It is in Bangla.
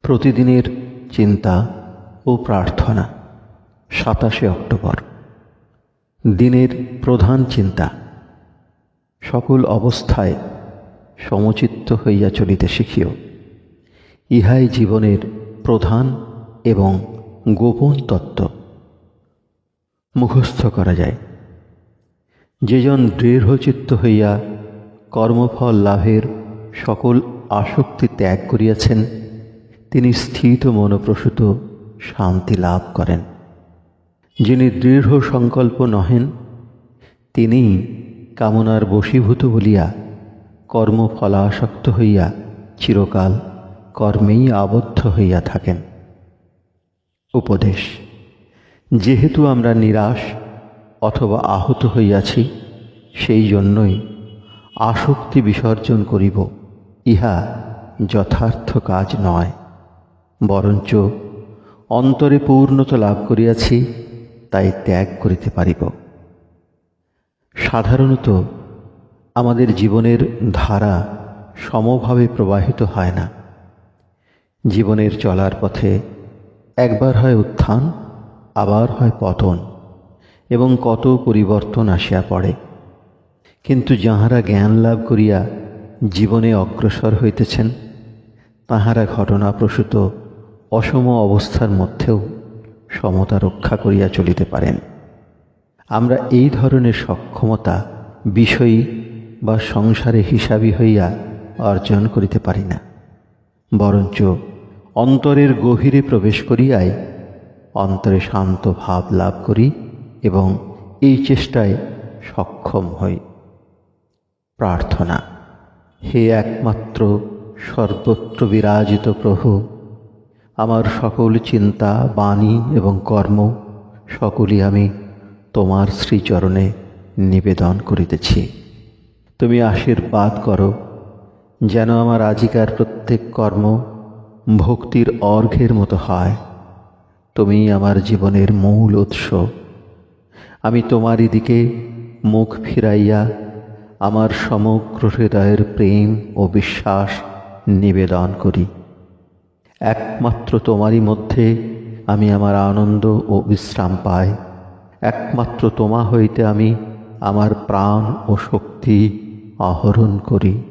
প্রতিদিনের চিন্তা ও প্রার্থনা। 27 অক্টোবর। দিনের প্রধান চিন্তা। সকল অবস্থায় সমচিত্ত হইয়া চলিতে শিখিও। ইহাই জীবনের প্রধান এবং গোপন তত্ত্ব। মুখস্থ করা যায়। যেজন দৃঢ়চিত্ত হইয়া কর্মফল লাভের সকল আসক্তি ত্যাগ করিয়াছেন, তিনি স্থিত মনোপ্রসূত শান্তি লাভ করেন। যিনি দৃঢ় সংকল্প নহেন, তিনি কামনার বশীভূত বলিয়া কর্মফলাসক্ত হইয়া চিরকাল কর্মেই আবদ্ধ হইয়া থাকেন। উপদেশ। যেহেতু আমরা নিরাশ অথবা আহত হইয়াছি, সেই জন্যই আসক্তি বিসর্জন করিব। ইহা যথার্থ কাজ নয়, বরঞ্চ অন্তরে পূর্ণতা লাভ করিয়াছি, তাই ত্যাগ করিতে পারিব। সাধারণত আমাদের জীবনের ধারা সমভাবে প্রবাহিত হয় না। জীবনের চলার পথে একবার হয় উত্থান, আবার হয় পতন, এবং কত পরিবর্তন আসিয়া পড়ে। কিন্তু যাহারা জ্ঞান লাভ করিয়া জীবনে অগ্রসর হইতেছেন, তাহারা ঘটনাপ্রসূত অসম অবস্থার মধ্যেও সমতা রক্ষা করিয়া চলিতে পারেন। আমরা এই ধরনের সক্ষমতা বিষয়ী বা সংসারে হিসাবী হইয়া অর্জন করিতে পারি না, বরঞ্চ অন্তরের গভীরে প্রবেশ করিয়াই অন্তরে শান্ত ভাব লাভ করি এবং এই চেষ্টায় সক্ষম হই। প্রার্থনা। হে একমাত্র সর্বত্র বিরাজিত প্রভু, আমার সকল চিন্তা, বাণী এবং কর্ম সকলই আমি তোমার শ্রীচরণে নিবেদন করিতেছি। তুমি আশীর্বাদ করো যেন আমার আজিকার প্রত্যেক কর্ম ভক্তির অর্ঘ্যের মতো হয়। তুমি আমার জীবনের মূল উৎস। আমি তোমারই দিকে মুখ ফিরাইয়া আমার সমগ্র হৃদয়ের প্রেম ও বিশ্বাস নিবেদন করি। একমাত্র তোমারই মধ্যে আমি আমার আনন্দ ও বিশ্রাম পাই। একমাত্র তোমা হইতে আমি আমার প্রাণ ও শক্তি আহরণ করি।